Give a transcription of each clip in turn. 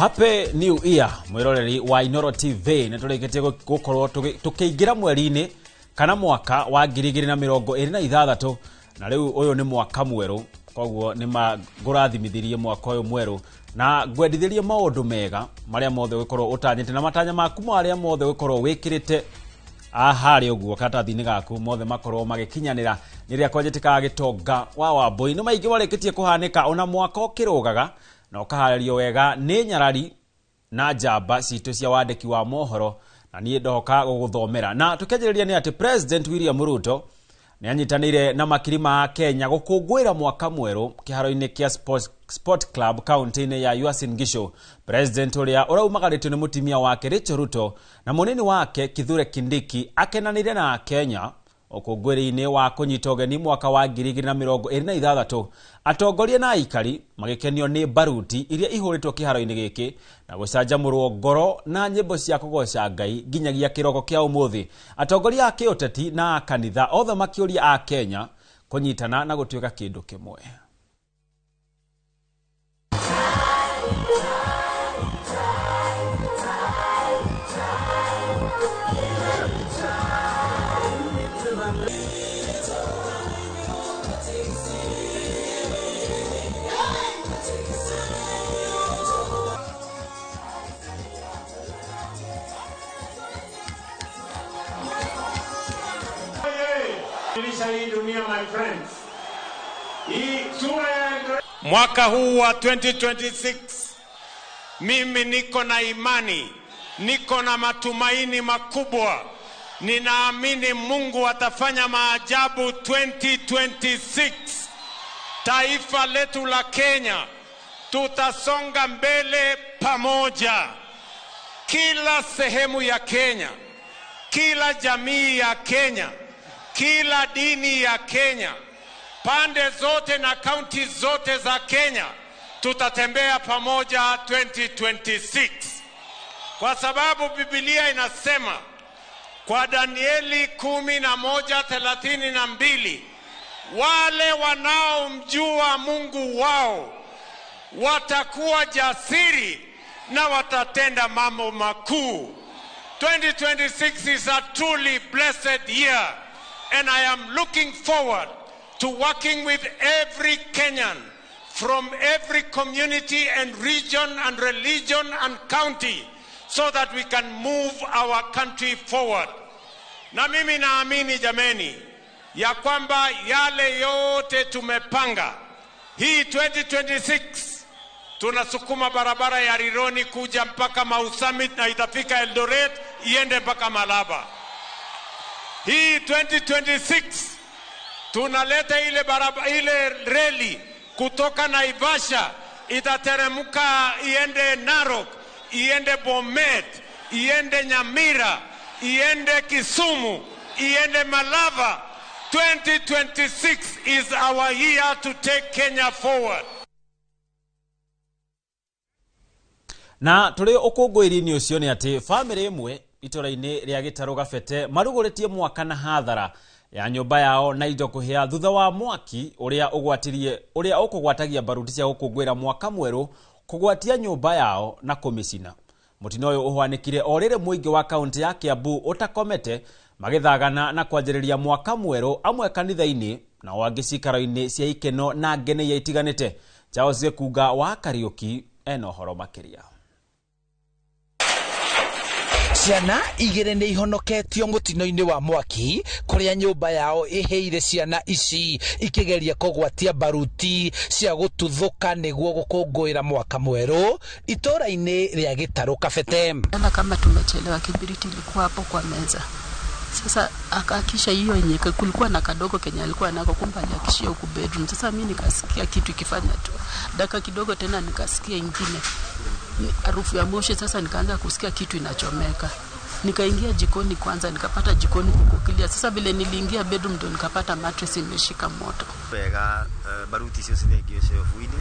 Happy New Year mwiroreri wa Inoro TV netureketie gukorwo tukiingira mweri-ini kana mwaka wa 2026 na riu uyu ni mwaka mweru koguo ni magurathimithiriye mwaka uyu mweru na gwendithirie maundu mega maria mothe gukorwo utanyite na matanya maku maria mothe gukorwo wikirite ahari uguo katathi-ini gaku mothe makorwo magikinyanira niria kwanjitika gitonga wa Wambui ni maingi wareketie kuhanika ona mwaka ukirugaga na ukaharirio wega ni nyarari na njamba citu cia wandiki wa mohoro na nie ndoka guguthomera na tukenjereria ni ati President William Ruto ni anyitanire na makirima Kenya gukungwira mwaka mweru kiharo-ini kia Sport Club county-ini ya Uasin Gishu. President uria uraumagarĩtio ni mutimia wake Rachel Ruto na munini wake Kithure Kindiki akenanire na Kenya ukungwiri-ini wa kunyita ugeni mwaka wa 2026. Atongoria na aikari magikenio ni baruti iria ihuritwo kiharo-ini giki na gucanjamurwo ngoro na nyimbo cia kugoca Ngai nginyagia kiroko kia umuthi. Atongoria ake uteti na kanitha othe makiuria a Kenya kunyitana na gutuika kindu kimwe. Mwaka huu wa 2026 mimi niko na imani, niko na matumaini makubwa. Ninaamini Mungu atafanya maajabu 2026. Taifa letu la Kenya tutasonga mbele pamoja. Kila sehemu ya Kenya, kila jamii ya Kenya, kila dini ya Kenya, pande zote na kaunti zote za Kenya tutatembea pamoja 2026. Kwa sababu Biblia inasema kwa Danieli 11:32 wale wanaomjua Mungu wao watakuwa jasiri na watatenda mambo makuu. 2026 is a truly blessed year and I am looking forward to working with every Kenyan from every community and region and religion and county so that we can move our country forward. Na mimi naamini jameni ya kwamba yale yote tumepanga hii 2026 tunasukuma barabara ya Rironi kuja mpaka Mau Summit na itafika Eldoret iende mpaka Malaba. Hii 2026 tunaleta ile reli kutoka Naivasha itateremka iende Narok, iende Bomet, iende Nyamira, iende Kisumu, iende Malava. 2026 is our year to take Kenya forward. Na tuli ukungwiri-ini ucio ni ati family imwe itura-ini ria Gitaru Gabete maruguretie mwaka na hathara ya nyumba yao na indo kuhia thutha wa mwaki uria ukugwatagia baruti cia gukungwira mwaka mweru kugwatia nyumba yao na kumicina. Mutino uyu uhwanikire orire muingi wa kaunti ya Kiambu utakomete magithagana na kwanjiriria mwaka mweru amwe kanitha-ini na wangi cikaro-ini cia ikeno na ngene ya itiganite. Charles Kuga wa Kariuki eno horo makiria. Ciana igire ni ihonoketio mutino-ini wa mwaki kuria nyumba yao iheire ciana ici ikigeria kugwatia baruti cia gututhuka niguo gukungwira mwaka mweru itura-ini ria Gitaru Gabete. Kama tumechelewa, kibiriti ilikuwa hapo kwa meza. Sasa akakisha hiyo yenye kulikuwa na kadogo Kenya alikuwa nako, kumbe aliakishia huko bedroom. Sasa mimi nikasikia kitu ikifanya tu dakika kidogo, tena nikasikia ingine harufu ya moshi. Sasa nikaanza kusikia kitu inachomeka, nikaingia jikoni kwanza, nikapata jikoni kukukilia. Sasa vile niliingia bedroom ndo nikapata mattress imeshika moto. Wega baruti cio cithengio cio fuini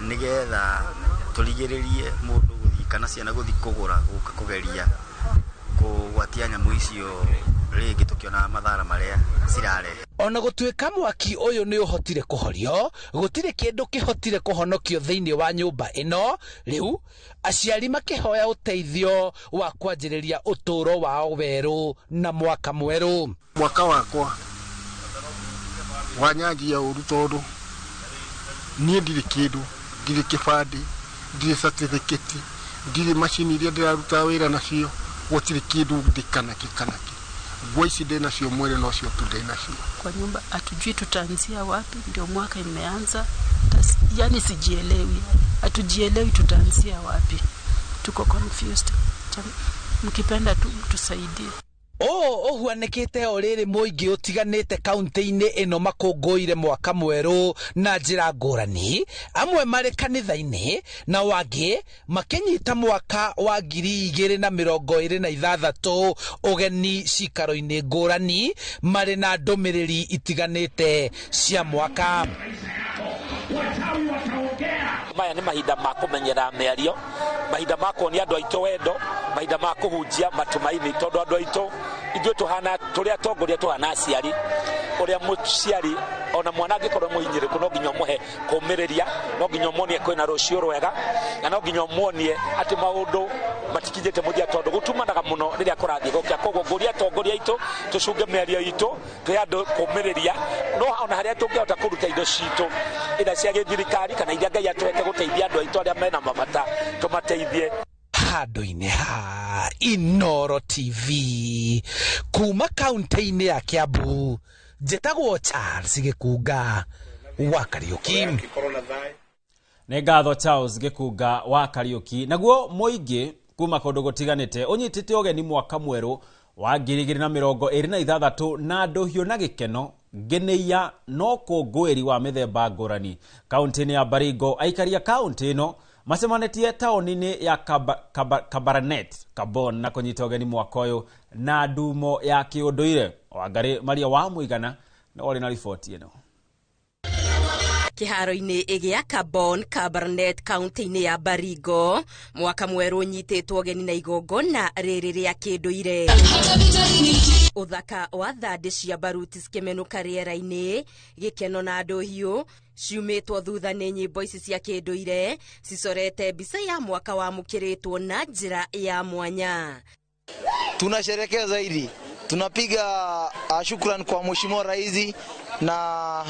nigetha tuligiririe mundu guthi kana ciana guthi kugura guka kugeria kugwatia nyamu icio ringi tukiona mathara maria cirarehe. ona gũtuĩka mwaki ũyũ nĩ ũhotire kũhorio, gũtirĩ kĩndũ kĩhotire kũhonokio thĩinĩ wa nyũmba ĩno. Rĩu aciari makĩhoya ũteithio wa kwanjĩrĩria ũtũũro wao werũ na mwaka mwerũ. Mwaka wakwa wanyanjia ũru tondũ niĩ ndirĩ kĩndũ, ndirĩ kĩbandĩ, ndirĩ certificate, ndirĩ macini iria ndĩraruta wĩra nacio, gũtirĩ kĩndũ ndikanaki. Nguo ici ndĩ nacio mwĩrĩ no cio tu ndĩ nacio. Kwa nyumba hatujui tutaanzia wapi, ndio mwaka imeanza. Yani sijielewi, hatujielewi tutaanzia wapi, tuko confused. Mkipenda tu tusaidie. Ũhuanĩkĩte o rĩrĩ mũingĩ ũtiganĩte kaunti-inĩ ĩno makũngũĩire mwaka mwerũ na njĩra ngũrani, amwe marĩ kanitha-inĩ na wangĩ makĩnyita mwaka wa 2026 ũgeni cikaro-inĩ ngũrani marĩ na ndũmĩrĩri itiganĩte cia mwaka. Maya nĩ mahinda ma kũmenyera mĩario, mahinda ma kuonia andũ aitũ wendo, mahinda ma kũhunjia matumaini, tondũ andũ aitũ ithuĩ tũhana tũrĩa atongoria tũhana aciari. Ũrĩa mũciari ona mwana angĩkorwo mũhinyĩrĩku no nginya ũmũhe kũũmĩrĩria, no nginya ũmuonie kwĩna rũciũ rwega, na no nginya ũmuonie atĩ maũndũ matikinyĩte mũthia, tondũ gũtumanaga mũno rĩrĩa kũrathiĩ gũkĩa. Koguo ngũria atongoria aitũ tũcunge mĩario itũ, tũhe andũ kũũmĩrĩria, no ona harĩa tũngĩhota kũruta indo citũ ĩrĩa cia gĩthirikari kana iria Ngai atũhete gũteithia andũ aitũ arĩa mena mabata, tũmateithie. Handũ-inĩ ha Inooro TV kuma kaunti-inĩ ya Kiambu, njĩtagwo Charles Gĩkunga wa Kariũki. Nĩ ngatho Charles Gĩkunga wa Kariũki. Naguo mũingĩ kuma kũndũ gũtiganĩte ũnyitĩte ũgeni mwaka mwerũ wa 2026 na ndũhiũ na gĩkeno ngenĩia no kũngũĩri wa mĩthemba ngũrani. Kaunti-inĩ ya Baringo, aikaria kaunti ĩno macemanĩtie taũni-inĩ ya Kabarnet Kabon na kũnyita ũgeni mwaka ũyũ na ndumo ya kĩũndũire. Wangari Maria wa Mũigana nĩ warĩ na riboti ĩno. Kiharo-inĩ gĩa Kabon Kabarnet kaunti-inĩ ya Baringo, mwaka mwerũ nyitĩtwo ũgeni na igongona rĩrĩ rĩa kĩndũire. Uthaka wa thande cia baruti cikimenuka rĩera-inĩ, gĩkeno na ndũhiũ ciumĩtwo thutha nĩ nyĩmbo ici cia kĩndũire cicorete mbica ya mwaka wa mũkĩrĩtwo na njĩra ya mwanya. Tunasherehekea zaidi, tunapiga shukrani kwa Mheshimiwa Rais na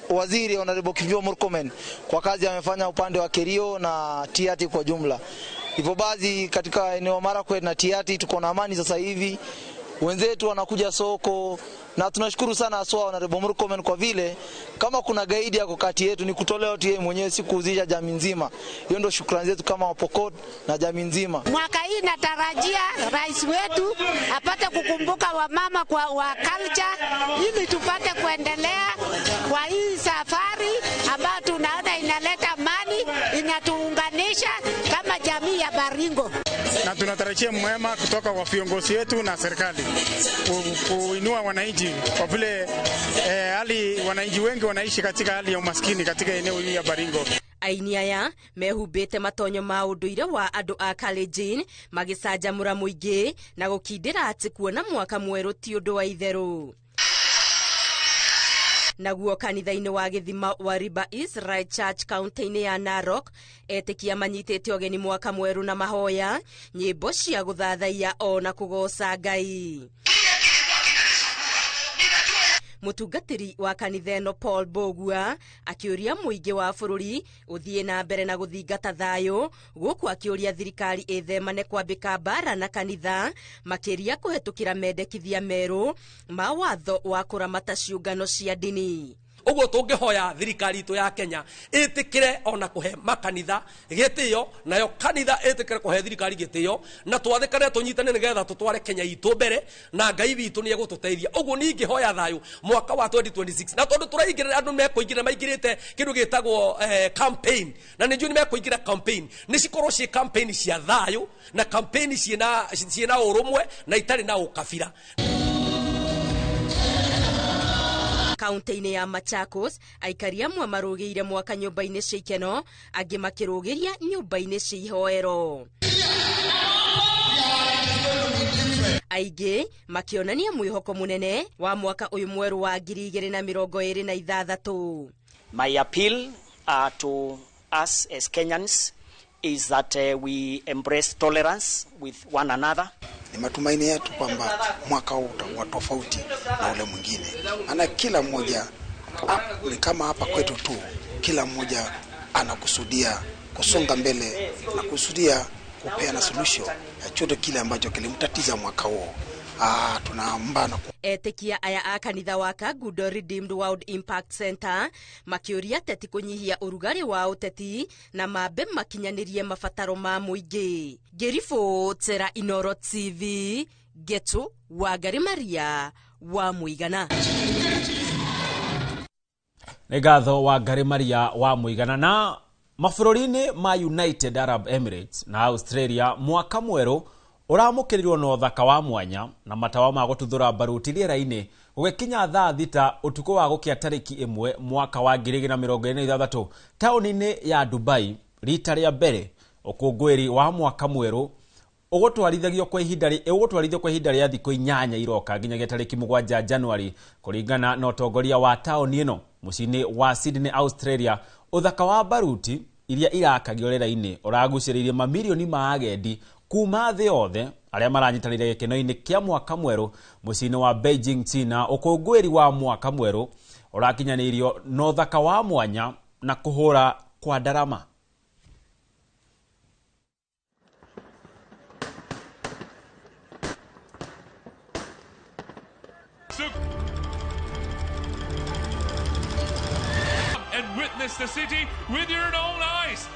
Waziri Honorable Kipchumba Murkomen kwa kazi amefanya upande wa Kerio na Tiaty kwa jumla. Hivyo basi katika eneo Marakwet na Tiaty tuko na amani sasa hivi. Wenzetu wanakuja soko na tunashukuru sana aswa Honorable Murkomen kwa vile kama kuna gaidi yako kati yetu ni kutolewa tu yeye mwenyewe, si kuuzisha jamii nzima. Hiyo ndio shukrani zetu kama Wapokot na jamii nzima. Mwaka hii natarajia rais wetu apate kukumbuka wamama kwa wa culture ili tupate kuendelea kwa hii safari ambayo tunaona inaleta amani, inatuunganisha kama jamii ya Baringo. Na tunatarajia mwema kutoka kwa viongozi wetu na serikali kuinua wananchi kwa vile hali wananchi wengi wanaishi katika hali ya umaskini katika eneo hili ya Baringo. Aini aya mehumbĩte matonyo ma ũndũire wa andũ a Kalenjin magĩcanjamũra mũingĩ na gũkindĩra atĩ kuona mwaka mwerũ ti ũndũ wa itherũ. Naguo kanitha-inĩ wa Gĩthima wa River Israel Church kaunti-inĩ ya Narok etĩkia manyitĩte ũgeni mwaka mwerũ na mahoya, nyĩmbo cia gũthathaiya ona kũgoca Ngai. Mũtungatĩri wa kanitha ĩno Paul Bogua akĩũria mũingĩ wa bũrũri ũthiĩ na mbere na gũthingata thayũ, gũkũ akĩũria thirikari ĩthemane kwambĩka mbara na kanitha makĩria kũhetũkĩra mendekithia merũ ma watho wa kũramata ciũngano cia ndini. Uguo tũngĩhoya thirikari itũ ya Kenya ĩtĩkĩre ona kũhe makanitha gĩtĩo, nayo kanitha ĩtĩkĩre kũhe thirikari gĩtĩo, na twathĩkane tũnyitane nĩgetha tũtware Kenya itũ mbere na Ngai witũ nĩ egũtũteithia. Uguo ningĩhoya thayũ mwaka wa 2026, na tondũ tũraingĩrĩra andũ mekũingĩra maingĩrĩte kĩndũ gĩtagwo campaign, na nĩ njũĩ nĩ mekũingĩra campaign, nĩ cikorwo ciĩ campaign cia thayũ na campaign ciĩna ũrũmwe na itarĩ na ũkabira. Kaunti-inĩ ya Machakos, aikari amwe marũgĩire mwaka nyũmba-inĩ cia ikeno, angĩ makĩrũgĩria nyũmba-inĩ cia ihoero. aingĩ makionania mwĩhoko mũnene wa mwaka ũyũ mwerũ wa 2026. My appeal to us as Kenyans is that we embrace tolerance with one another. Ni matumaini yetu kwamba mwaka huu utakuwa tofauti na ule mwingine. Maana kila mmoja ni kama hapa kwetu tu, kila mmoja anakusudia kusonga mbele na kusudia kupeana solution ya chote kile ambacho kilimtatiza mwaka huu. Tunaambana etekia aya a kanitha wa Kagudo Redeemed World Impact Center makĩũria teti kũnyihia ũrugarĩ wa ũteti na mambe makinyanirie mabataro ma mũingĩ. Ngĩribotera Inoro TV, Getu Wangari Maria wa Mũigana. Nĩ ngatho Wangari Maria wa Mũigana. Na mabũrũri-inĩ ma United Arab Emirates na Australia mwaka mwerũ ũramũkĩrirwo na ũthaka wa mwanya na matawa ma gũtuthũra baruti rĩera-inĩ gũgĩkinya thaa thita ũtukũ wa gũkĩa tarĩki 1 mwaka wa 2026 taũni-inĩ ya Dubai. Rita rĩa mbere ũkũngũĩri wa mwaka mwerũ ũgũtwarithagio kwa ihinda rĩa thikũ 8 iroka nginyagia tarĩki 7 Januari kũringana na ũtongoria wa taũni ĩno mũciĩ-inĩ wa Sydney, Australia. Ũthaka wa baruti iria irakagio rĩera-inĩ ũragucĩrĩirie mamirioni ma agendi kuma thĩ yothe arĩa maranyitanĩire gĩkeno-inĩ kĩa mwaka mwerũ mũciĩ-inĩ wa Beijing, China. Ũkũngũĩri wa mwaka mwerũ ũrakinyanĩirio na ũthaka wa mwanya na kũhũra kwa ndarama. And witness the city with your own eyes.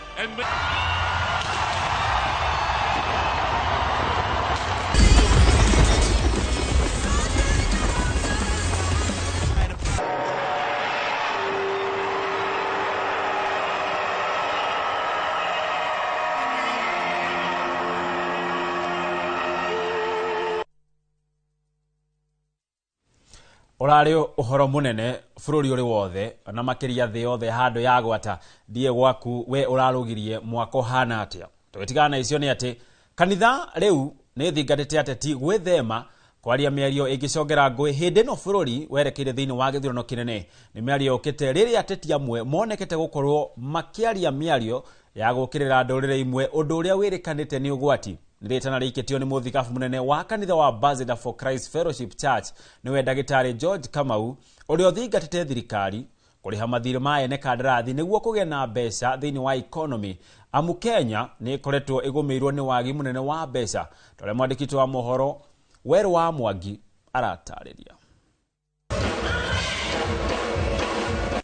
Ũrarĩ ũhoro mũnene bũrũri ũrĩ wothe na makĩria thĩ yothe handũ ya gwata ndiye gwaku we ũrarũgirie mwaka ũhana atĩa. Tũgĩtigana icio nĩ atĩ kanitha rĩu nĩ thingatĩte ateti gwĩthema kwaria mĩario ĩngĩcongera ngũĩ hĩndĩ ĩno bũrũri werekeire thĩinĩ wa gĩthurano kĩnene. Nĩ mĩario yũkĩte rĩrĩa ateti amwe monekete gũkorwo makĩaria mĩario ya gũkĩrĩra ndũrĩrĩ imwe ũndũ ũrĩa wĩrĩkanĩte nĩ ũgwati. Nĩrĩtana rĩikĩtio nĩ mũthikabu mũnene wa kanitha wa Ambassador for Christ Fellowship Church nĩwe ndagĩtarĩ George Kamau ũrĩa ũthingatĩte thirikari kũrĩha mathirĩ ma ene kandarathi nĩguo kũgĩa na mbeca thĩinĩ wa economy. Amu Kenya nĩ ĩkoretwo ĩgũmĩirwo nĩ wagi mũnene wa mbeca. Tũrĩa mwandĩkĩtwo wa mohoro Werũ wa Mwangi aratarĩria.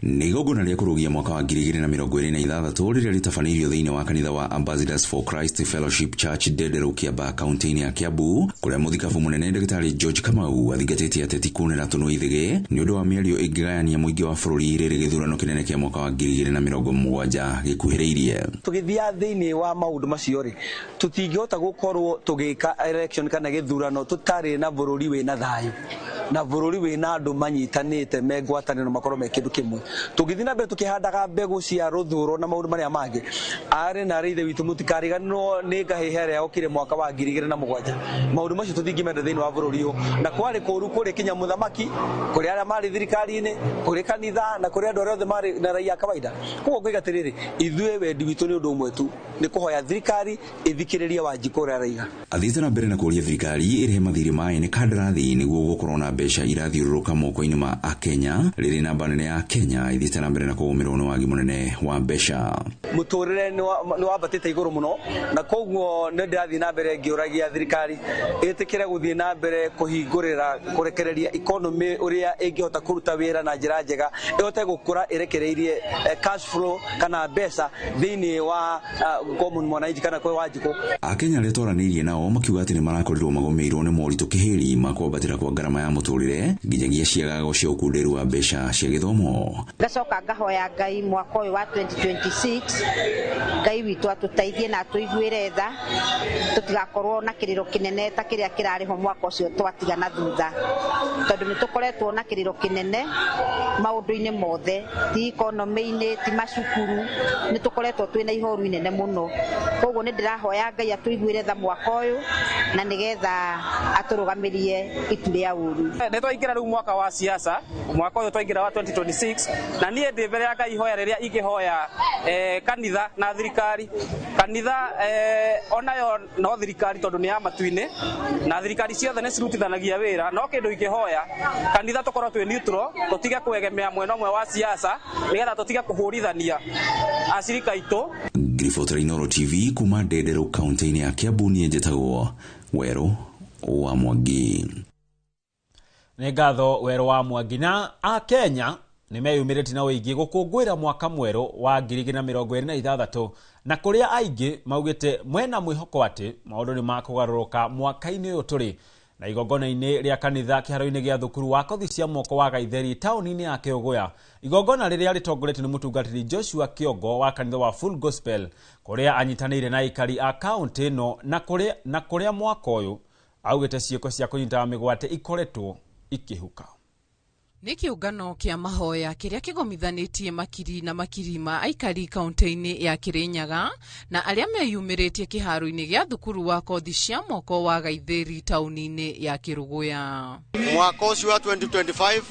Nĩ igongona rĩa kũrũgia mwaka wa 2026 rĩrĩa rĩtabanĩirio thĩinĩ wa kanitha wa Ambassadors for Christ Fellowship Church Ndederũ Kĩamba kaunti-inĩ ya Kiambu, kũrĩa mũthikabu mũnene ndagĩtarĩ George Kamau athingatĩte ateti kũnĩra tũnũ ithĩgĩ nĩ ũndũ wa mĩario ĩngĩgayania mũingĩ wa bũrũri rĩrĩ gĩthurano kĩnene kĩa mwaka wa 2027 gĩkuhĩrĩirie. Tũgĩthia thĩinĩ wa maũndũ macio rĩ, tũtingĩhota gũkorwo tũgĩka election kana gĩthurano tũtarĩ na bũrũri wĩna thayũ na bũrũri wĩna andũ manyitanĩte megwatanĩro makorwo me kĩndũ kĩmwe. Tũgĩthiĩ na mbere tũkĩhandaga mbegũ cia rũthũro na maũndũ marĩa mangĩ, arĩ na ithe witũ mũtikariganĩrwo nĩ ngahĩha ĩrĩa yokire mwaka wa 2007. Maũndũ macio tũtingĩmenda thĩinĩ wa bũrũri ũyũ, na kwarĩ kũru kũrĩ kinya mũthamaki, kũrĩ arĩa marĩ thirikari-inĩ, kũrĩ kanitha na kũrĩ andũ arĩa othe marĩ na raia kawaida. Koguo ngoiga atĩrĩrĩ, ithuĩ wendi witũ nĩ ũndũ ũmwe tu, nĩ kũhoya thirikari ĩthikĩrĩrie Wanjikũ ũrĩa araiga. Athiĩte na mbere na kũria thirikari ĩrĩhe mathirĩ ma ene kandarathi nĩguo gũkorwo na mbeca irathiũrũrũka moko-inĩ ma Akenya rĩrĩ namba nene ya Kenya ithiĩte na mbere na kũgũmĩrwo nĩ wagi mũnene wa mbeca. Mũtũrĩre nĩ wambatĩte igũrũ mũno, na koguo nĩ ndĩrathiĩ na mbere ngĩũragia thirikari ĩtĩkĩre gũthiĩ na mbere kũrekereria economy ũrĩa ĩngĩhota kũruta wĩra na njĩra njega, ĩhote gũkũra ĩrekereirie cash flow kana mbeca thĩinĩ wa common mwananchi kana kwa Wanjikũ. Akenya arĩa twaranĩirie nao makiuga atĩ nĩ marakorirwo magũmĩirwo nĩ moritũ kĩhĩri ma kwambatĩra kwa ngarama ya mũtũrĩre muturire nginyagia ciagago cia ukunderu wa mbeca cia githomo. Ngacoka ngahoya Ngai mwaka uyu wa 2026 Ngai witu atuteithie na tuiguire tha tutigakorwo na kiriro kinene ta kiria kirariho mwaka ucio twatiga na thutha tondu ni tukoretwo na kiriro kinene maundu-ini mothe ti economy-ini ti macukuru ni tukoretwo twina ihoru inene muno koguo ni ndirahoya Ngai atuiguire tha mwaka uyu na nigetha aturugamirie itu ria uru. Ni twaingira riu mwaka wa siasa mwaka uyu twaingira wa 2026 na nie ndi mbere ya Ngai hoya riria ingihoya kanitha na thirikari kanitha onayo no thirikari tondu ni ya matuine na thirikari ciothe ni cirutithanagia wira no kindu ingihoya kanitha tukorwo twi neutral tutige kwegemea mwena umwe wa siasa nigetha tutige kuhurithania acirika itu. Ngiribotora Inooro TV kuma Ndendero kaunti-ini ya Kiambu nie njitagwo Wero wa Mwangi. Nĩ ngatho Wero wa Mwangi. Na a Kenya nĩ meyumĩrĩtie na ũingĩ gũkũngũĩra mwaka mwerũ wa 2026 na kũrĩa aingĩ maugĩte mwena mwĩhoko atĩ maũndũ nĩ makũgarũrũka mwaka-inĩ ũyũ tũrĩ na igongona-inĩ rĩa kanitha kĩharo-inĩ gĩa thukuru wa kothi cia moko wa Gaitheri taũni-inĩ ya Kĩũgũya. Igongona rĩrĩa rĩtongoretio nĩ mũtungatĩri Joshua Kĩongo wa kanitha wa Full Gospel kũrĩa anyitanĩire na aikari a kaunti ĩno na kũrĩa mwaka ũyũ augĩte ciĩko cia kũnyita mĩgwate ikoretwo ikĩhuka. Nĩ kĩũngano kĩa mahoya kĩrĩa kĩgomithanĩtie makiri na makiri ma aikari kaunti-inĩ ya Kĩrĩnyaga na arĩa meyumĩrĩtie kĩharo-inĩ gĩa thukuru wa kothi cia moko wa Gaitheri taũni-inĩ ya Kĩrũgũya. Mwaka ũcio wa 2025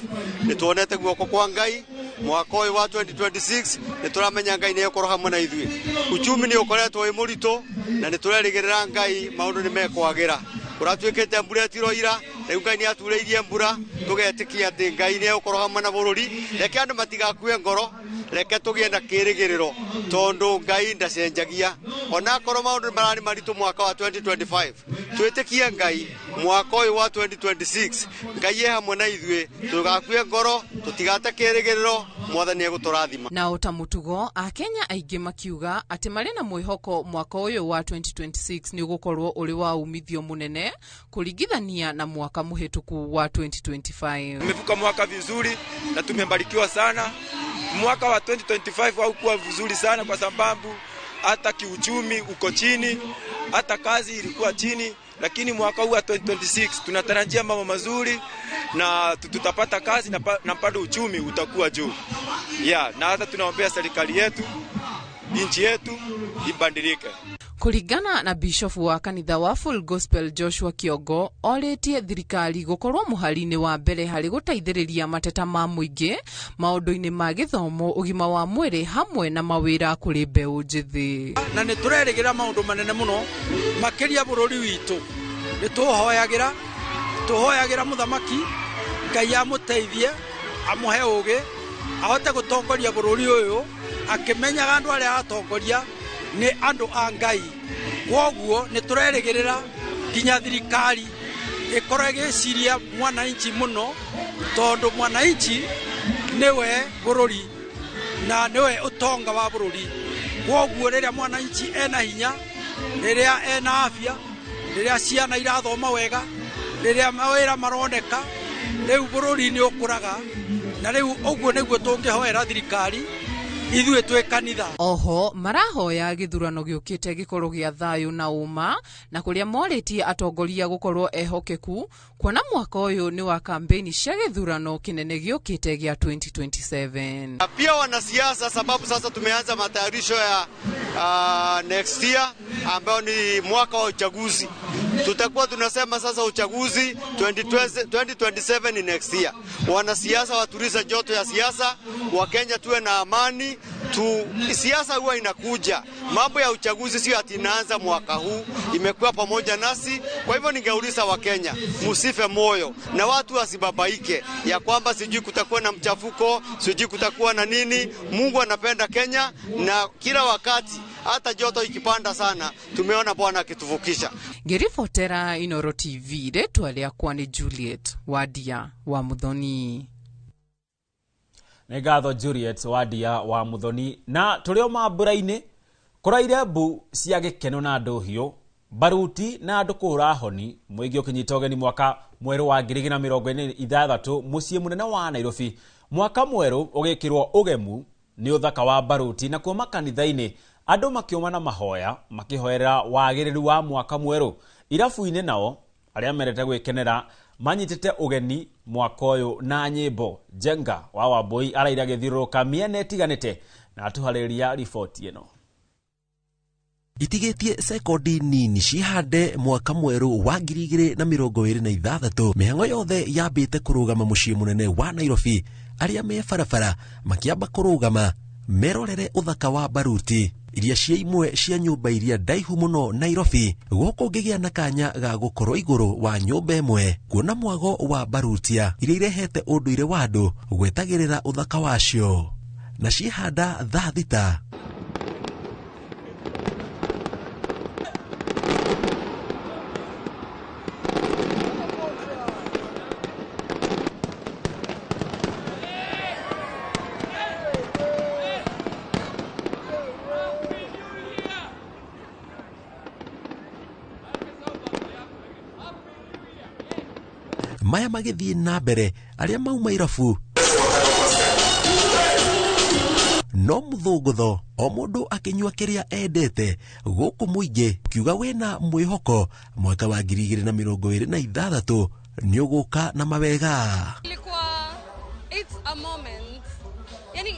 nĩ tuonete guoko kwa Ngai. Mwaka ũyũ wa 2026 nĩ tũramenya Ngai nĩ ekorwo hamwe na ithuĩ. Uchumi nĩ ũkoretwo wĩ mũritũ na nĩ tũrerĩgĩrĩra Ngai maũndũ nĩ mekwagĩra. Kuratuĩkĩte mbura ĩtiroira rĩu Ngai nĩ aturĩirie mbura tũgetĩkia atĩ Ngai nĩ ekorwo hamwe na bũrũri. Reke andũ matigakue ngoro, reke tũgĩe na kĩrĩgĩrĩro tondu Ngai ndacenjagia. Ona korwo maũndũ mararĩ maritũ mwaka wa 2025 twĩtĩkie Ngai mwaka ũyũ wa 2026 Ngai e hamwe na ithuĩ tũgakue ngoro tũtigate kĩrĩgĩrĩro Mwathani egũtũrathima. Na ota mũtugo a Kenya aingĩ makiuga atĩ marĩ na mwĩhoko mwaka ũyũ wa 2026 nĩ ũgũkorwo ũrĩ wa umithio mũnene kuringithania na mwaka mũhĩtũku wa 2025. Tumevuka mwaka vizuri na tumebarikiwa sana. Mwaka wa 2025 haukuwa vizuri sana kwa sababu hata kiuchumi uko chini, hata kazi ilikuwa chini, lakini mwaka huu wa 2026 tunatarajia mambo mazuri na tutapata kazi na bado uchumi utakuwa juu. Na hata tunaombea serikali yetu, nchi yetu ibadilike. Kuringana na Bishop wa kanitha wa Full Gospel Joshua Kĩongo orĩtie thirikari gũkorwo mũhari-inĩ wa mbere harĩ gũteithĩrĩria mateta ma mũingĩ maũndũ-inĩ ma gĩthomo, ũgima wa mwĩrĩ hamwe na mawĩra kũrĩ mbeũ njĩthĩ. Na nĩ tũrerĩgĩra maũndũ manene mũno makĩria bũrũri witũ. Nĩ tũhoyagĩra mũthamaki Ngai amũteithie amũhe ũgĩ ahote gũtongoria bũrũri ũyũ akĩmenyaga andũ arĩa atongoria nĩ andũ a Ngai. Kwoguo nĩ tũrerĩgĩrĩra nginya thirikari ĩkorwo ĩgĩciria mwananchi mũno tondu mwananchi nĩwe bũrũri na nĩwe ũtonga wa bũrũri. Kwoguo rĩrĩa mwananchi ena hinya, rĩrĩa ena afya, rĩrĩa ciana irathoma wega, rĩrĩa mawĩra maroneka, rĩu bũrũri nĩ ũkũraga na rĩu ũguo nĩguo tũngĩhoera thirikari ithuĩ twĩ kanitha. Oho marahoya gĩthurano gĩũkĩte gĩkorwo gĩa thayũ na ũma na kũrĩa morĩtie atongoria gũkorwo ehokeku kuona mwaka ũyũ nĩ wa kampeni cia gĩthurano kĩnene gĩũkĩte gĩa 2027. Pia wanasiasa sababu sasa tumeanza matayarisho ya next year ambao ni mwaka wa uchaguzi. Tutakuwa tunasema sasa uchaguzi 2027 ni next year. Wanasiasa watuliza joto ya siasa, Wakenya tuwe na amani. Siasa huwa inakuja, mambo ya uchaguzi sio ati inaanza mwaka huu, imekuwa pamoja nasi. Kwa hivyo ningeuliza Wakenya musife moyo na watu wasibabaike ya kwamba sijui kutakuwa na mchafuko, sijui kutakuwa na nini. Mungu anapenda Kenya na kila wakati hata joto ikipanda sana tumeona Bwana akituvukisha. Ngiribotera Inooro TV rĩtwa rĩakwa nĩ Juliet Wadia wa Muthoni. Nĩ ngatho Juliet Wadia wa Muthoni. Na tũrĩ o mambura-inĩ kũraire mbu cia gĩkeno na ndũhiũ baruti na andu kura honi muigi ukinyita ugeni mwaka mweru wa 2026 muciĩ munene wa Nairobi. Mwaka mweru ugikirwo ugemu ni uthaka wa baruti na kuuma kanitha-ini andu makiuma na mahoya makihoera wagiriru wa mwaka mweru. Irabu-ini nao aria merete gwikenera manyitite ugeni mwaka uyu na nyimbo. Jenga wa Wambui araira githiuruka miene itiganite na atuhariria riboti ino. Itigetie sekondi nini cihande mwaka mweru wa 2026. Mihango yothe yambite kurugama muciĩ munene wa Nairobi. Aria me barabara makiamba kurugama merorere uthaka wa baruti iria cia imwe cia nyumba iria ndaihu muno Nairobi. Guku ngigia na kanya ga gukorwo iguru wa nyumba imwe kuona mwago wa barutia iria irehete unduire wa andu gwetagirira uthaka wacio na cihanda thaa thita. Maya magithie na mbere aria mauma irabu no muthugutho o mundu akinyua kiria endete guku muingi kiuga wina mwihoko mwaka wa 2026 ni uguka na mawega. Ilikuwa it's a moment, yani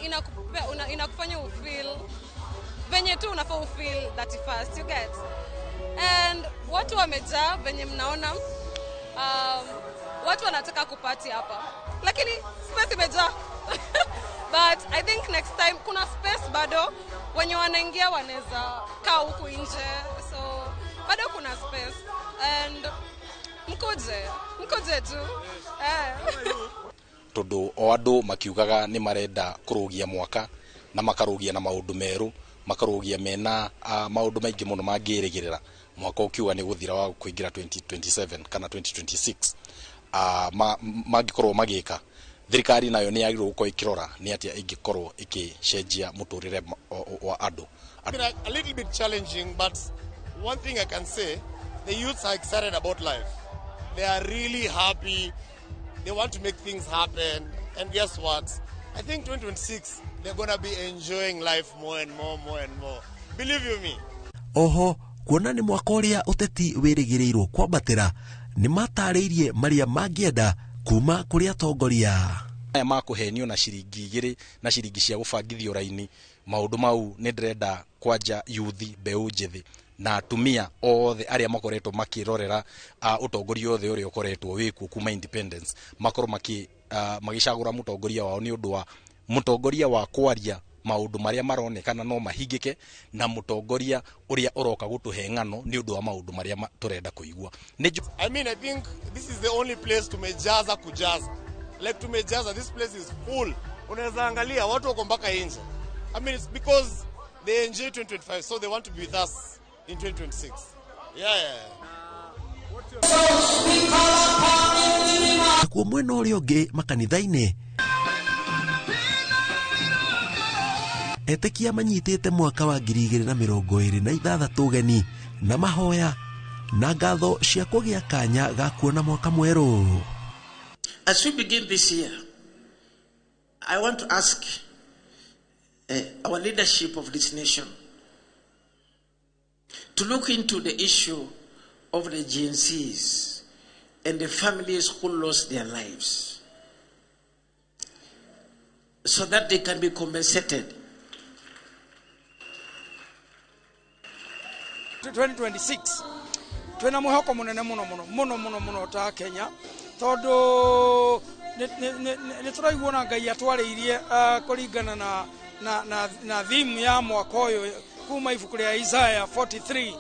inakufanya ufeel venye tu unafaa ufeel that first you get, and watu wamejaa venye mnaona. Watu wanataka kupati hapa lakini space imejaa. But I think next time kuna space bado, wenye wanaingia wanaweza kaa huku nje, so bado kuna space and mkuje tu. Tondu o andu makiugaga ni marenda kurugia mwaka na makarugia na maundu meru, makarugia mena maundu maingi muno mangirigirira mwaka ukiuga ni guthira wa kuingira 2027 kana 2026. Magikorwo magika thirikari nayo ni yagirwo gukorwo ikirora ni atia ingikorwo ikicenjia muturire wa andu. A little bit challenging, but one thing I can say, the youths are excited about life. They are really happy. They want to make things happen. And guess what? I think 2026 they're going to be enjoying life more and more and more. Believe you me. Oho kuona ni mwaka uria uteti wirigirirwo kwambatira ni matariirie maria mangienda kuma kuri atongoria. Aya makuhenio na ciringi 2 na ciringi cia gubangithio raini. Maundu mau ni ndirenda kwanja yuthi mbeu njithi na atumia othe aria makoretwo makirorera utongoria othe uria ukoretwo wiku kuma independence makorwo magicagura mutongoria wao ni undu wa mutongoria wa kwaria maundu maria maronekana no mahingike na mutongoria uria uroka gutuhe ng'ano ni undu wa maundu maria turenda kuigua. I mean, I think this is the only place tumejaza kujaza. Like tumejaza, this place is full. Unaweza angalia watu wako mpaka nje. I mean, it's because they enjoy 2025, so they want to be with us in 2026. Yeah. Kwa mwena uria ungi makanitha-ini etekia manyitite mwaka wa 2026 ugeni na mahoya na ngatho cia kugia kanya ga kuona mwaka mweru. As we begin this year, I want to ask our leadership of this nation to look into the issue of the GNCs and the families who lost their lives so that they can be compensated. 2026 twina muhoko munene muno ta Kenya tondu ni turaigua na Ngai atwariirie kuringana na theme ya mwaka uyu kuma ibuku ria Isaiah 43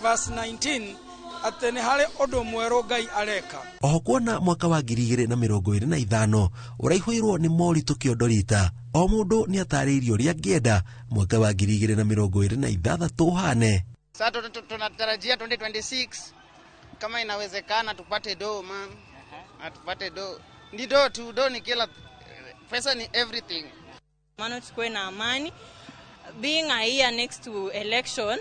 verse 19 ati ni hari undu mweru Ngai areka. Oho kuona mwaka wa 2025 uraihwirwo ni moritu kiondorita o mundu ni atariirio ria ngienda mwaka wa 2026 hane. Sasa tunatarajia 2026 kama inawezekana tupate do man. Tupate do. Ni do tu, do ni kila pesa ni everything. Maana tukue na amani. Being a year next to election,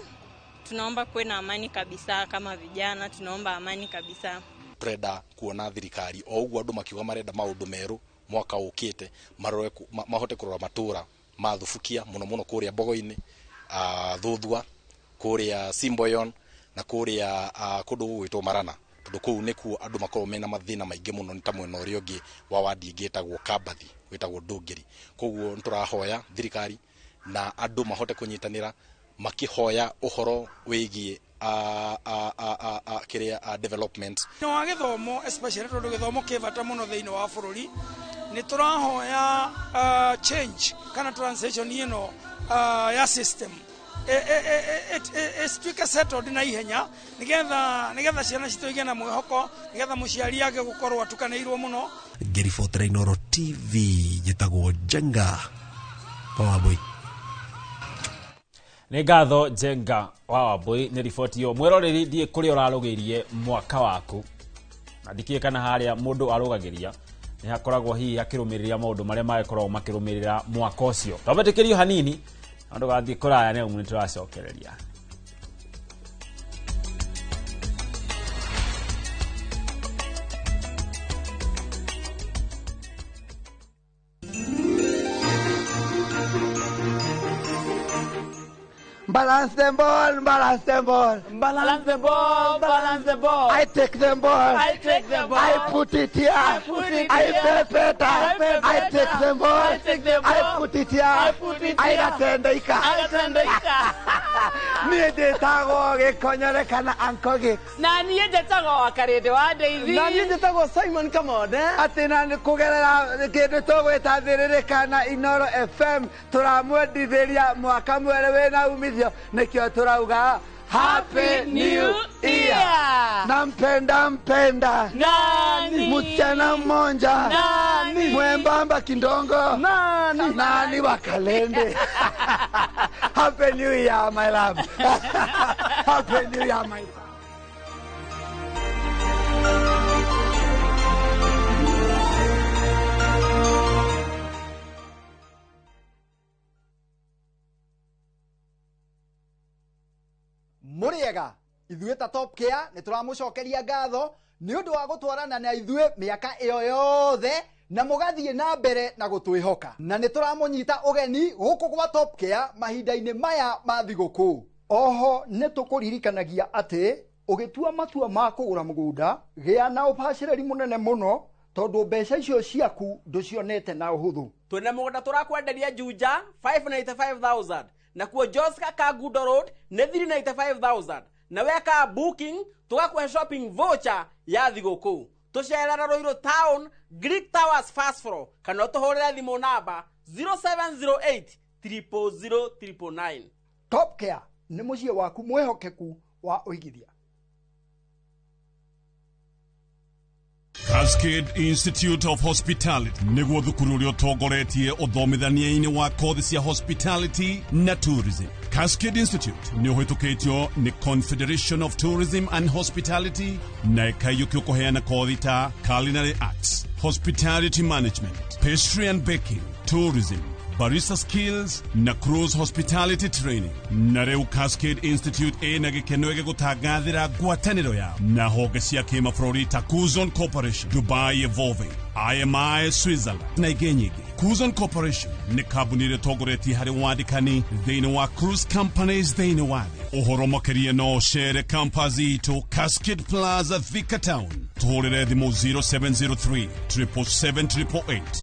tunaomba kuwe na amani kabisa. Kama vijana tunaomba amani kabisa. Turenda kuona thirikari o uguo andu makiuga marenda maundu meru mwaka ukite marore mahote kurora matura mathufukia muno kuria Mbogo-ini, Thuthua, kuria Simboyon na kuria kundu gwitwo Marana, tondu kuu nikuo andu makorwo mena mathina maingi muno, ni ta mwena uria ungi wa wadi ingi etagwo Kabathi, wetagwo Ndungiri. Koguo nturahoya thirikari na andu mahote kunyitanira makihoya uhoro wigie kiria development no wa githomo, especially tondu githomo kivata muno thiini wa bururi. Ni turahoya change kana transition ino ya system tuike settled na ihenya, nigetha ciana citu igĩe na mwĩhoko, nigetha mũciari age gukorwo atukanĩirwo muno. Ngĩribotera Inooro TV njĩtagwo Jenga Wawambui. Nĩ ngatho Jenga Wawambui nĩ riboti yo. Mwĩroreri thiĩ kũrĩa ũrarũgĩrie mwaka waku, na ndikie kana harĩa mũndũ arũgagĩria nĩ hakoragwo hihi akĩrũmĩrĩra maũndũ marĩa magĩkoragwo makĩrũmĩrĩra mwaka ũcio. Twambĩtĩkĩrio hanini andũ gathiĩ kũraya nĩ ũmwe tũracokereria. Balance the ball, balance the ball. Balance the ball, balance the ball. I take the ball. I take the ball. I put it here. I put it here. I pay better. I take the ball. I take the ball. I put it here. I put it here. I gatendeika. I gatendeika. Niĩ njĩtagwo Gĩkonyore kana Ankogi. Na niĩ njĩtagwo Karĩndĩ wa Ndeithi. Na niĩ njĩtagwo Simon Kamode. Atĩ na nĩ kũgerera kĩndũ tũgwĩta thĩrĩrĩka na Inooro FM tũramwendithĩria mwaka mwerũ wĩna umithio, nĩkĩo tũrauga Happy New Year. Nampenda nani, msichana mmoja nani, mwembamba kindongo nani wa Kalende. Happy New Year my love. Happy New Year my son. Muriega ithuĩ ta Top Care nĩ tũramũcokeria ngatho nĩ ũndũ wa gũtwarana na ithuĩ mĩaka ĩyo yothe na mũgathiĩ na mbere na gũtwĩhoka, na nĩ tũramũnyita ũgeni gũkũ gwa Top Care mahinda-inĩ maya ma thigũkũ. Oho nĩ tũkũririkanagia atĩ ũgĩtua matua ma kũgũra mũgũnda gĩa na ũbacĩrĩri mũnene mũno, tondũ mbeca icio ciaku ndũcionete na ũhũthũ. Twĩna mũgũnda tũrakwenderia Juja 595,000 na kuo Joska Kagudo Road nĩ 395,000 na weka booking tugakuhe shopping voucher ya thigũkũ. Tũcerera Ruiru Town Greek Towers first floor kana ũtũhũrĩre thimũ namba 0708 000 999. Top Care nĩ mũciĩ waku mwĩhokeku wa ũigithia. Cascade Institute of Hospitality niguo thukuru uria utongoretie uthomithania-ini wa kothi cia hospitality na tourism. Cascade Institute ni uhitukitio ni Confederation of Tourism and Hospitality na ikaiyukia kuheana kothi ta culinary arts, hospitality management, pastry and baking, tourism, barista skills na cruise hospitality training. Na rĩu Cascade Institute ĩna gĩkeno gĩa gũtangathĩra ngwatanĩro ya na honge cia kĩmabũrũri ta Kuzon Corporation, Dubai Evolving, IMI Switzerland na ingĩ nyingĩ. Kuzon Corporation nĩ kambuni ĩrĩa ĩtongoretie harĩ wandĩkani thĩinĩ wa cruise companies thĩinĩ wa thĩ. Ũhoro makĩria no ũcere campus itũ Cascade Plaza Thika Town, tũhũrĩre thimũ 0703 777 888.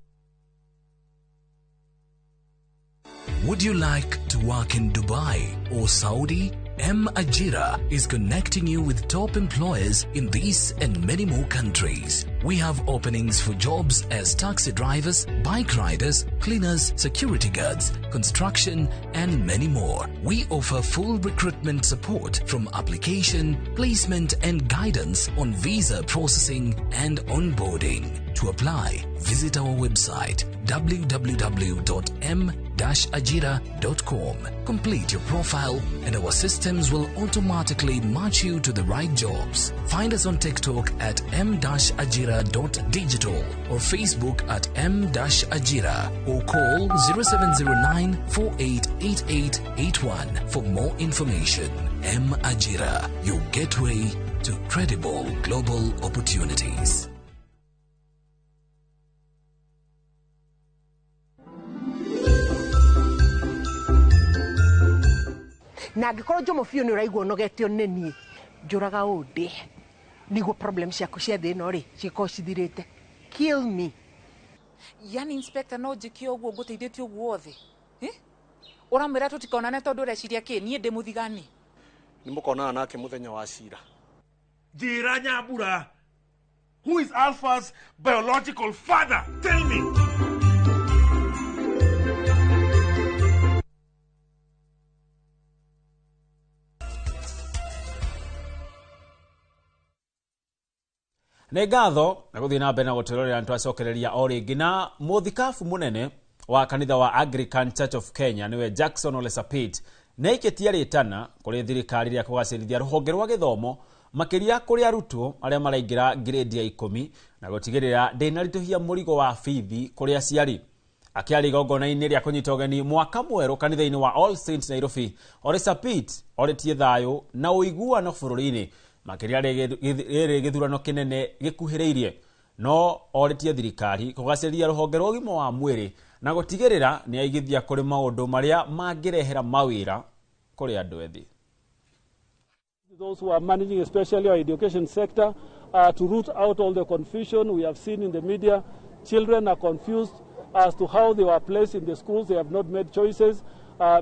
Would you like to work in Dubai or Saudi? M-Ajira is connecting you with top employers in these and many more countries. We have openings for jobs as taxi drivers, bike riders, cleaners, security guards, construction, and many more. We offer full recruitment support from application, placement, and guidance on visa processing and onboarding. To apply, visit our website www.m-ajira.com. m-ajira.com. Complete your profile and our systems will automatically match you to the right jobs. Find us on TikTok at m-ajira.digital or Facebook at m-ajira or call 0709-488881 for more information. M-Ajira, your gateway to credible global opportunities. Na ngikoro njomo fiu ni uraigwo nogetio neni njuraga undi nigo problem ciaku cia thina ri ciko cithirite kill me. Yani inspector no jikio guo guteithĩtie uguo othe uramwira tutikonane tondu ureciria ki nie ndi muthigani ni mukonana nake muthenya wa cira. Njira Nyambura, who is Alpha's biological father? Tell me. Nĩ ngatho na gũthiĩ na mbere na gũtũrorera nĩtwacokereria o rĩngĩ na mũthikabu mũnene wa kanitha wa Anglican Church of Kenya niwe Jackson Ole Sapit na iketia rĩtana kũrĩ thirikari ya kũgacĩrithia rũhonge rwa gĩthomo makĩria kũrĩ arutwo arĩa maraingĩra grade ya 10 na gũtigĩrĩra ndĩnaritũhia mũrigo wa bithi kũrĩ aciari. Akĩarĩ igongona-inĩ rĩa kũnyita ũgeni mwaka mwerũ kanitha-inĩ wa All Saints Nairobi, Ole Sapit oretie thayũ na ũiguano bũrũri-inĩ makĩria rĩrĩ gĩthurano kĩnene gĩkuhĩrĩirie, no oretie thirikari kũgacĩrithia rũhonge rwa ũgima wa mwĩrĩ na gũtigĩrĩra nĩ aigithia kũrĩ maũndũ marĩa mangĩrehera mawĩra kũrĩ andũ ethĩ. Those who are managing especially our education sector to root out all the confusion we have seen in the media. Children are confused as to how they were placed in the schools. They have not made choices.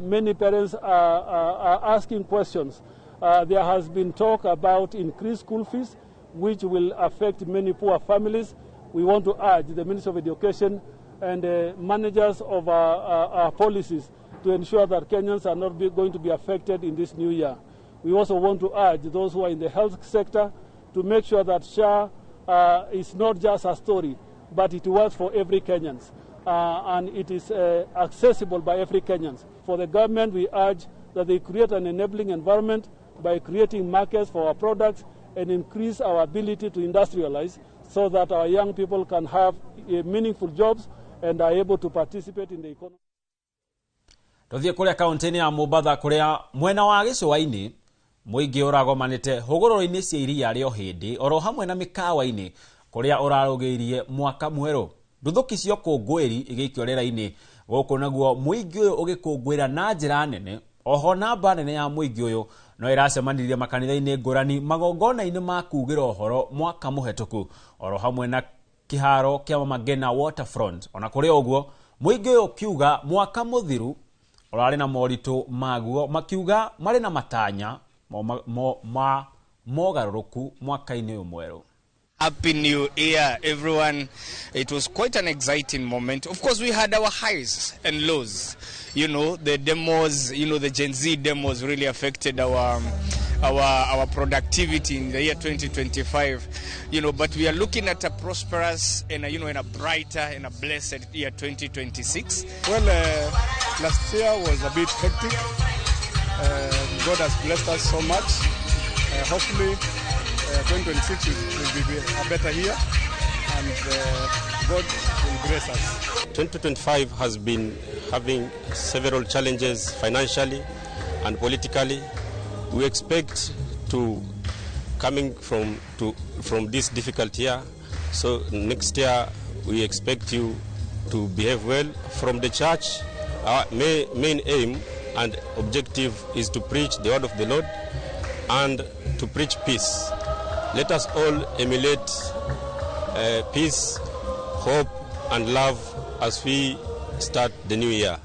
Many parents are asking questions. There has been talk about increased school fees, which will affect many poor families. We want to urge the Ministry of Education and managers of our policies to ensure that Kenyans are not going to be affected in this new year. We also want to urge those who are in the health sector to make sure that SHA is not just a story, but it works for every Kenyan, and it is accessible by every Kenyan. For the government, we urge that they create an enabling environment by creating markets for our products and increase our ability to industrialize so that our young people can have meaningful jobs and are able to participate in the economy. Tuthie kuria kaunti-ini ya Mombasa kuria mwena wa gĩcũa-inĩ mũingĩ ũragomanĩte hũgũrũrũ-inĩ cia iria rĩo hĩndĩ oro hamwe na mĩkawa-inĩ kuria ũrarũgĩirie mwaka mwerũ. Nduthoki cia ũkũngũĩri igĩikio rĩera-inĩ gũkũ naguo mũingĩ ũyũ ũgĩkũngũĩra na njĩra nene. Oho namba nene ya mũingĩ ũyũ no ĩracemanirie makanitha-inĩ ngũrani magongona-inĩ ma kuugĩra ũhoro mwaka mũhetũku oro hamwe na kĩharo kĩa Magena Waterfront. Ona kũrĩ ũguo mũingĩ ũyũ kiuga mwaka mũthiru ũrarĩ na moritũ maguo makiuga marĩ na matanya mogarũrũku mwaka-inĩ ũyũ mwerũ. Happy New Year, everyone. It was quite an exciting moment. Of course, we had our highs and lows. You know, the demos, the Gen Z demos really affected our productivity in the year 2025. But we are looking at a prosperous and a brighter and a blessed year 2026. Well, last year was a bit hectic. God has blessed us so much. Hopefully, 2026 will be a better year, and God will bless us. 2025 has been having several challenges financially and politically. We expect to coming from this difficult year. So next year we expect you to behave well. From the church, our main aim and objective is to preach the word of the Lord and to preach peace. Let us all emulate peace, hope, and love as we start the new year.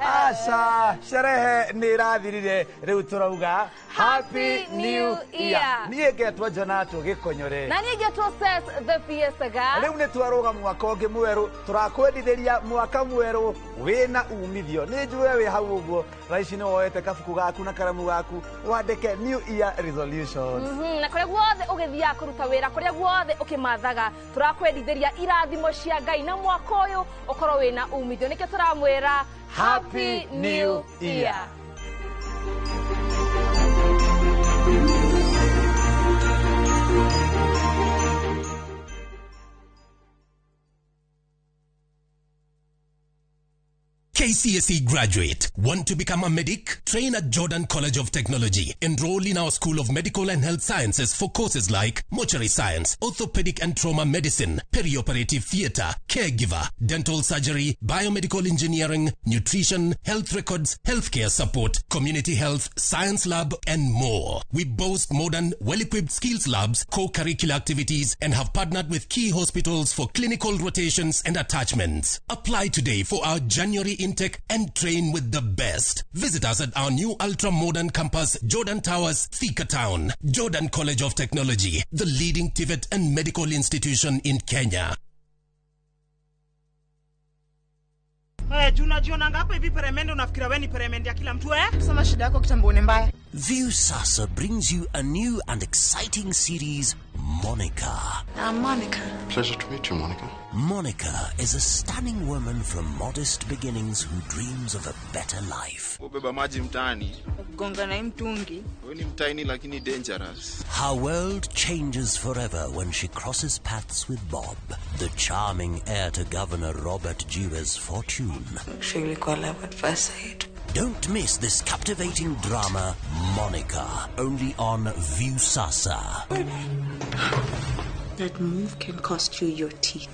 Asa, sherehe ni irathirire riu turauga Happy New Year. Niye getwa Jonato gikonyore. Na niye getwa Ses the Fiestaga. Riu nitwaruga mwaka ungi mweru turakwendithiria mwaka mweru wina umithio. Ni njue wi hau uguo raici ni woete kabuku gaku na karamu gaku wandike New Year resolutions. Na kuria guothe ugithia kuruta wira kuria guothe ukimathaga turakwendithiria irathimo cia Ngai na mwaka uyu ukorwo wina umithio. Nike turamwira Happy New Year. KCSE graduate. Want to become a medic? Train at Jordan College of Technology. Enroll in our School of Medical and Health Sciences for courses like mortuary science, orthopedic and trauma medicine, perioperative theatre, caregiver, dental surgery, biomedical engineering, nutrition, health records, healthcare support, community health, science lab, and more. We boast modern, well-equipped skills labs, co-curricular activities, and have partnered with key hospitals for clinical rotations and attachments. Apply today for our January intake and train with the best. Visit us at our new ultra-modern campus, Jordan Towers, Thika Town. Jordan College of Technology, the leading TVET and medical institution in Kenya. Unajiona ngapo hivi peremende unafikira wewe ni peremende ya kila mtu Sema shida yako kitamboni mbaya. Viusasa brings you a new and exciting series, Monica. I'm Monica. Pleasure to meet you, Monica. Monica is a stunning woman from modest beginnings who dreams of a better life. Ubeba maji mtaani. Gonga na mtungi. Wewe ni mtaini lakini dangerous. Her world changes forever when she crosses paths with Bob, the charming heir to Governor Robert Jiwa's fortune. Surely call love at first sight. Don't miss this captivating drama, Monica, only on Viusasa. That move can cost you your teeth.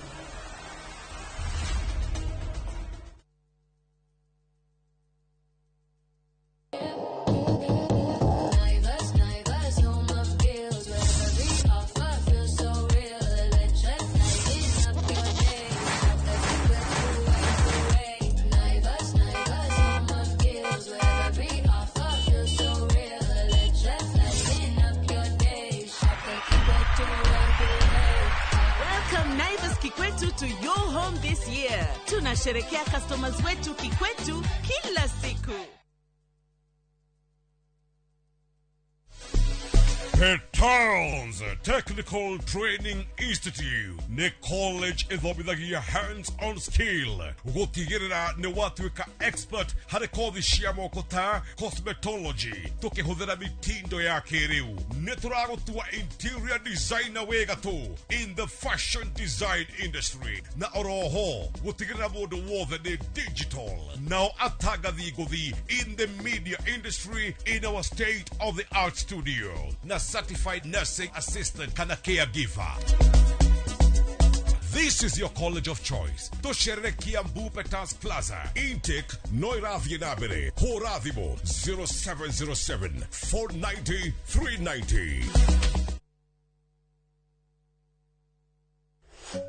To your home this year. Tunasherekea customers wetu kikwetu kila siku. Petals Technical Training Institute ni college ithomithagia hands-on skill gutigirira ni watuika expert hari kothi cia moko ta cosmetology tukihuthira mitindo ya kiriu ni turagutua interior designer wega tu in the fashion design industry na oroho gutigirira mundu wothe ni digital now atagathi guthi in the media industry in our state of the art studio na certified nursing assistant kana caregiver. This is your college of choice. Tosherekia Petals Plaza. Intake Noirathi Nabere. Horathimo 0707 490 390.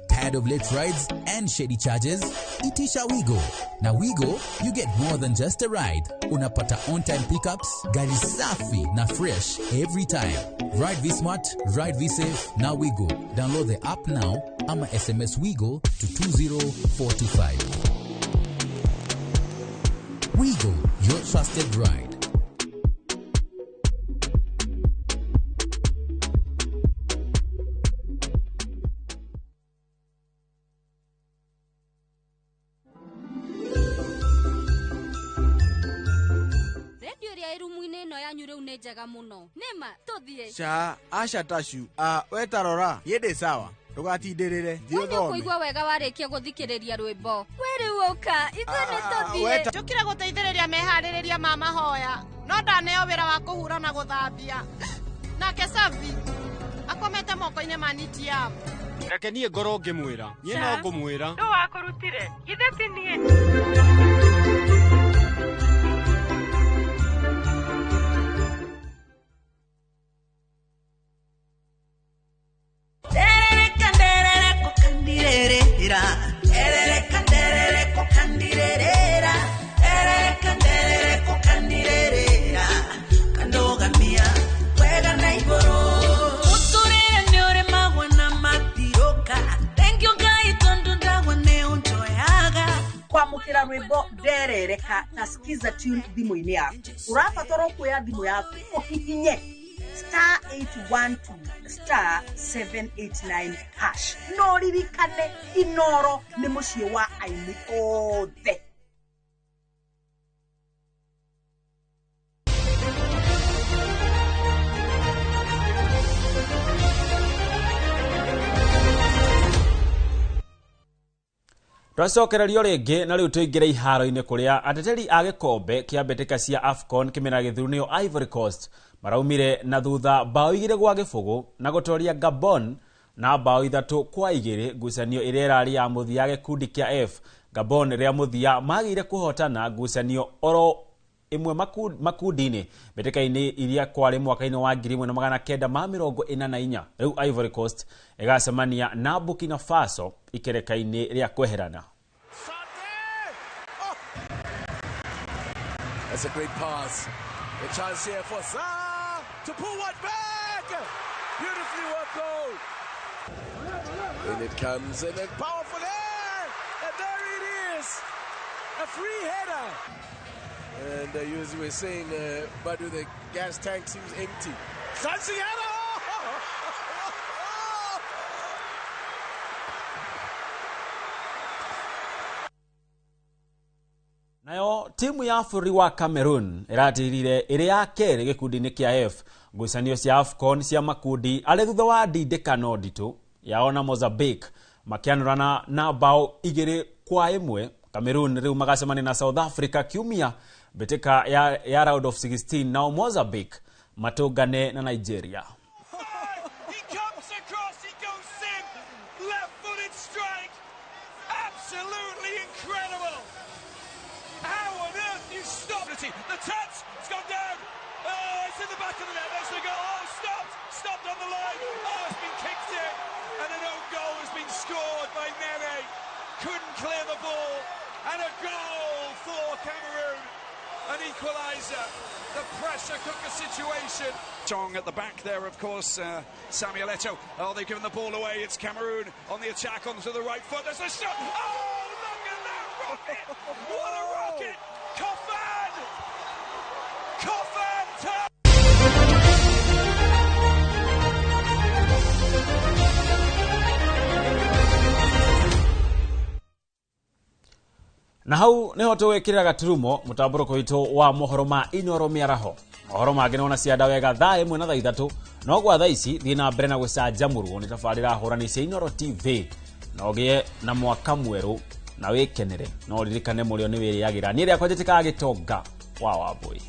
Tired of late rides and shady charges? Itisha Wigo. Na Wigo, you get more than just a ride. Unapata on-time pickups, gari safi na fresh every time. Ride V-Smart, ride V-Safe, na Wigo. Download the app now, ama SMS Wigo to 20425. Wigo, your trusted ride. Njega muno nema tuthie cha asha tashu wetarora yende sawa tugatindirire thio thome kuigwa wega warikia guthikiriria rwimbo weri woka ithene tuthie tukire guteithiriria mehaririria mama hoya no ndaneo wira wa kuhura na guthambia nake safi akomete moko-ini maniti ya reke nie ngoro ngimwira nie no ngumwira ndo wakurutire githe ti nie Kandoga mia reka nasikiza tune thimũ-inĩ yaku ũrabatara kuoya thimũ yaku ũhihinye *812*789# no ririkane Inoro nĩ mũciĩ wa aini othe. Twacokererio ringi na riu tuingire iharo-ini kuria ateteri a gikombe kia mbetika cia AFCON kimera githurunio Ivory Coast maraumire na thutha bao 2-0 na gutoria Gabon na bao 3-2 ngucanio iria irari ya muthia gikundi kia F. Gabon ria muthia magire kuhotana ngucanio oro imwe makundi-ini mbetika-ini iria kwari mwaka-ini wa 1944. Riu Ivory Coast igacemania na Burkina Faso ikereka-ini ria kweherana. That's a great pass. A chance here for Sarr to pull one back. Beautifully worked goal. In it comes and then powerful there. And there it is. A free header. And as you were saying, Badu, the gas tank seems empty. Sansiano! Nayo timu ya bũrũri wa Cameroon iratirire iri ya keri gikundi-ini kia F ngucanio cia AFCON cia makundi ari thutha wa ndindikano nditu yaona Mozambique makianurana na bao 2-1. Cameroon riu magacemania na South Africa kiumia mbetika ya round of 16 na Mozambique matungane na Nigeria. The touch, it's gone down. Oh, it's in the back of the net. There's the goal. Oh, stopped on the line. Oh, it's been kicked in, and an own goal has been scored by Nene. Couldn't clear the ball, and a goal for Cameroon. An equaliser. The pressure cooker situation. Chong at the back there, of course. Samuel Eto'o. Oh, they've given the ball away. It's Cameroon on the attack onto the right foot. There's a shot. Oh, look at that rocket! What a rocket! Coffin! Na hau neho tuwekirira gaturumo mutamburuko witu wa mohoro ma Inoro miaraho. Mohoro mangĩ nona cia wega thaa 1 na thaa 3 no gwa thaa ici thiĩ na mbere na gũcanjamũrwo nĩ tabarĩra hũrani cia Inoro TV na ũgĩe na mwaka mwerũ na wĩkenere no ririkane mũrĩo nĩ wĩrĩagĩra niĩ rĩakwa njĩtĩkaga Gĩtonga wa Wambũi.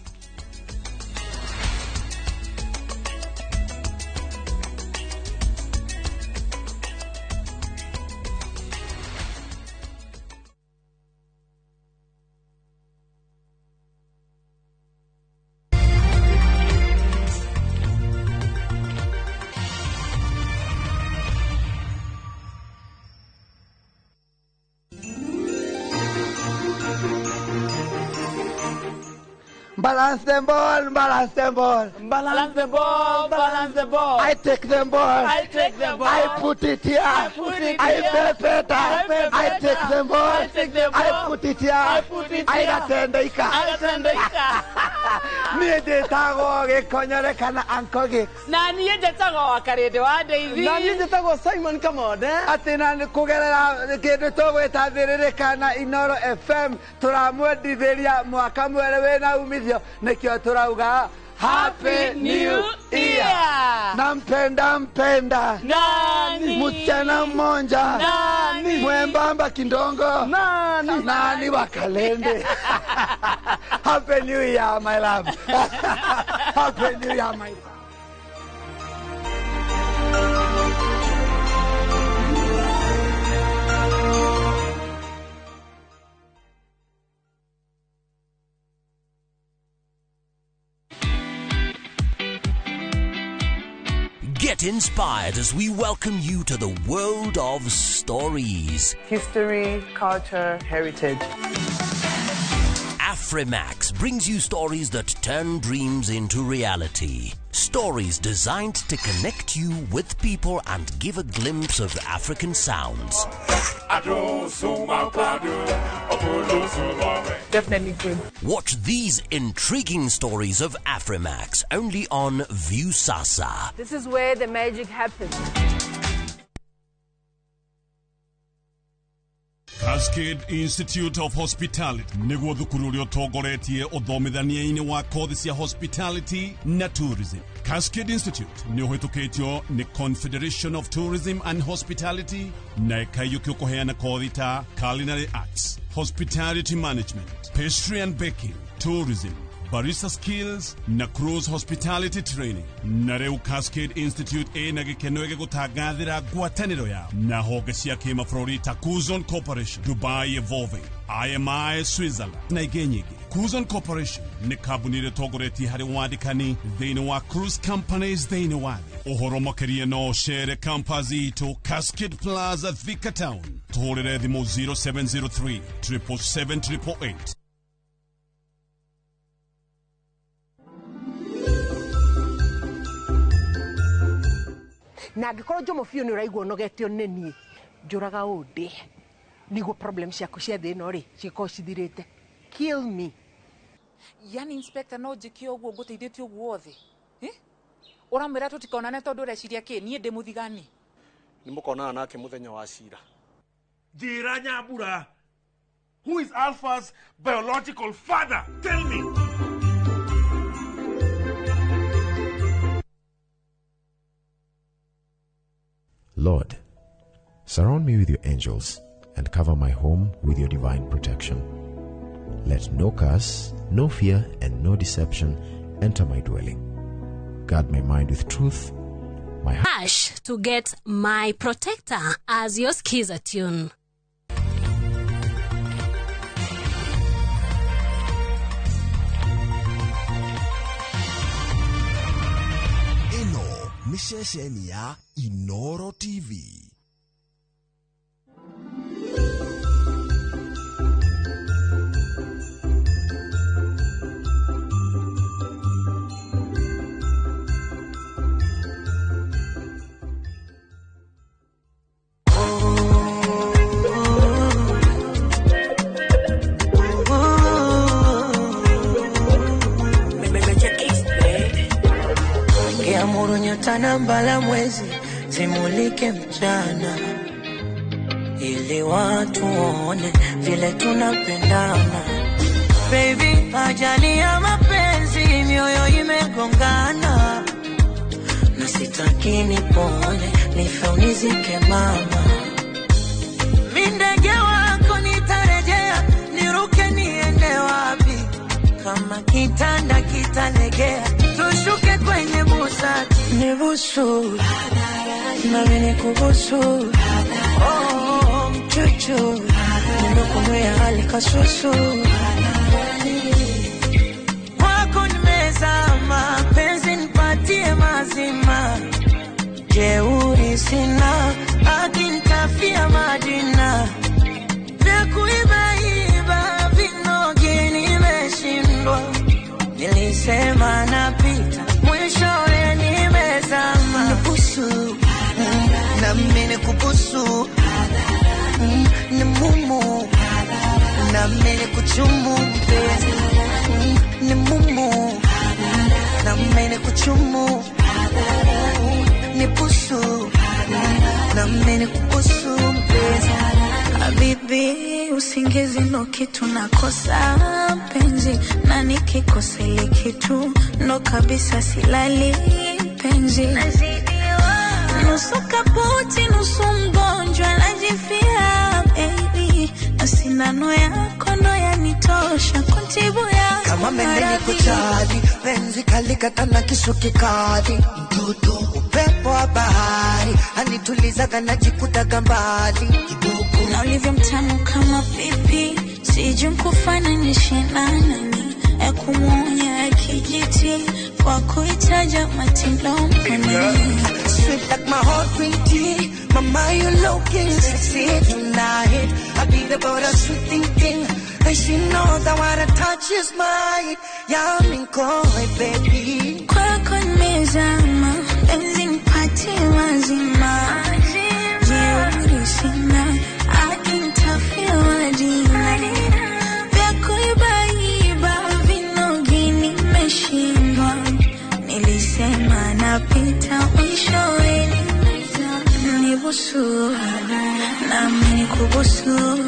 Balance the ball, balance the ball. Balance the ball, balance the ball. I take the ball. I take the ball. I put it here. I put it here. I pepeta. I take the ball. I take the ball. I put it here. I put it here. I gatendeika. I gatendeika. Niĩ ndĩtagwo Gĩkonyorekana Uncle Gix. Na niĩ njĩtagwo Wakarĩndĩ wa Ndeithi. Na niĩ njĩtagwo Simon Kamonde. Atĩ na kũgerera kĩndũ tũgwĩta thĩrĩrĩka na Inoro FM tũramwendithĩria mwaka mwerũ wĩna umithio nĩkĩo tũrauga Happy New Year. Nampenda nani? Msichana mmoja nani? Mwembamba kindongo nani wa Kalende. Happy New Year my love. Happy New Year my love. Get inspired as we welcome you to the world of stories. History, culture, heritage. Afrimax brings you stories that turn dreams into reality. Stories designed to connect you with people and give a glimpse of African sounds. Definitely good. Watch these intriguing stories of Afrimax only on Viusasa. This is where the magic happens. Cascade Institute of Hospitality niguo thukuru uria utongoretie uthomithania-ini wa kothi cia hospitality na tourism. Cascade Institute ni uhitukitio ni Confederation of Tourism and Hospitality na ikaiyukio kuheana kothi ta culinary arts, hospitality management, pastry and baking, tourism, barista skills na cruise hospitality training. Na reu Cascade Institute na gikeno gigutangathira ngwataniro ya na honge cia kimabũrũri ta Kuzon Corporation, Dubai Evolving, IMI Switzerland na ingĩ nyingĩ. Kuzon Corporation ni kambuni ĩrĩa ĩtongoretie harĩ wandĩkani thĩinĩ wa cruise companies thĩinĩ wa thĩ. Ũhoro makĩria no chere campus itũ Cascade Plaza Thika Town. Tũhũrĩre thimũ 0703 777 888. na ngĩkorwo Jomo Biũ nĩ ũraigua ũnogetio nĩ niĩ njũraga ũndĩ nĩguo problem ciaku cia thĩ ĩno rĩ cikorwo cithirĩte. Kill me. Yani inspector no njĩke ũguo ngũteithĩtie ũguo othe ũramwĩra tũtikonane tondũ ũreciria kĩ niĩ ndĩ mũthigani. Nĩ mũkonana nake mũthenya wa cira. Njĩra Nyambura, who is Alpha's biological father? Tell me. Lord, surround me with your angels and cover my home with your divine protection. Let no curse, no fear, and no deception enter my dwelling. Guard my mind with truth. My Hash to get My Protector as your Skiza tune. Ino mishesheni ya Inoro TV. Nyota mbala mwezi zimulike mchana ili watu waone vile tunapendana. Baby, ajali ya mapenzi mioyo imegongana na sitaki nipone nife unizike mama. Mimi ndege wako nitarejea niruke niende wapi kama kitanda kitalegea tushuke kwenye busati. Nibusu nami nikubusu mchuchu nimekunywea hali kasusu kwako nimezama penzi nipatie mazima jeuri sina akinitafia madina vya kuibaiba vinogi nimeshindwa nilisema napita mwishowe nimezama. Nibusu na mimi nikubusu ni mumu na mimi nikuchumu mpenzi ni mumu na mimi nikuchumu nibusu na mimi nikubusu mpenzi. Habibi, usingizi ndo kitu nakosa penzi na nikikosa ile kitu ndo kabisa silali penzi. Nusu kaputi nusu mgonjwa najifia baby na sindano yako ndo yanitosha kuntibu ya kama mende niko chali penzi kalikata na kisu kikali mtoto upepo wa bahari anitulizaga najikutaga mbali na ulivyo mtamu kama pipi sijui kufananisha na nani ya kumuonya ya kijiti kwa kuitaja matilo mpenzi. Sweet like my heart green tea. Mama, you looking sexy tonight. I beat about a sweet thinking. And she knows that what I touch is mine. Yeah, I'm in coy, baby. Kwako nimezama, penzi nipate wazima. Jeuri sina, akinitafiwa jina. Vya kuibaiba vinogi nimeshindwa. Nilisema napita mwishowe. Nibusu, nami nikubusu.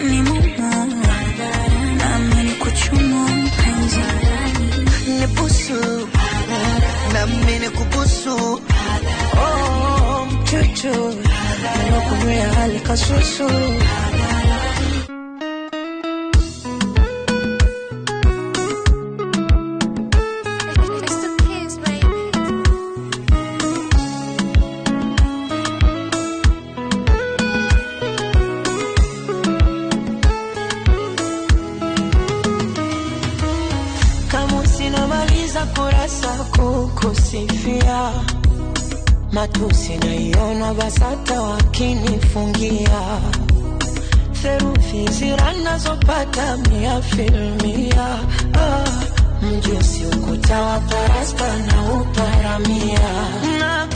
Ni mumu, nami nikuchumu mpenzi. Nibusu, nami nikubusu. Oh, mchuchu, nimekunywea hali kasusu. Kurasa kukusifia, matusi naiona basata wakinifungia. Theruthi zirana zopata 100%. Mjusi ukuta wa parasta na uparamia. Na